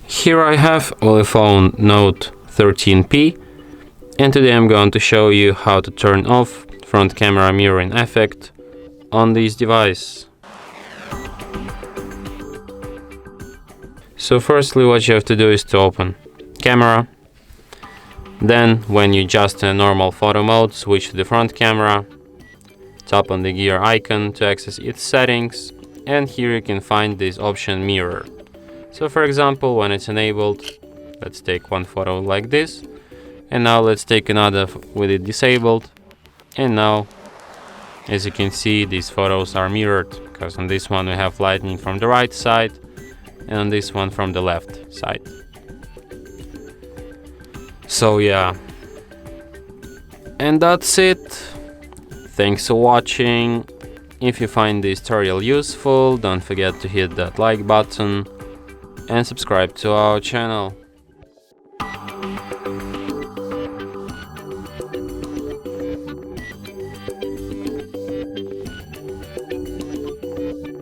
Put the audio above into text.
Here I have ULEFONE Note 13P, and today I'm going to show you how to turn off front camera mirroring effect on this device. So firstly, what you have to do is to open camera. Then when you adjust in normal photo mode, switch to the front camera, tap on the gear icon to access its settings, and here you can find this option mirror. So for example, when it's enabled, let's take one photo like this, and now let's take another with it disabled, and now as you can see, these photos are mirrored, because on this one we have lighting from the right side and on this one from the left side. So yeah, and that's it. Thanks for watching. If you find this tutorial useful, don't forget to hit that like button and subscribe to our channel.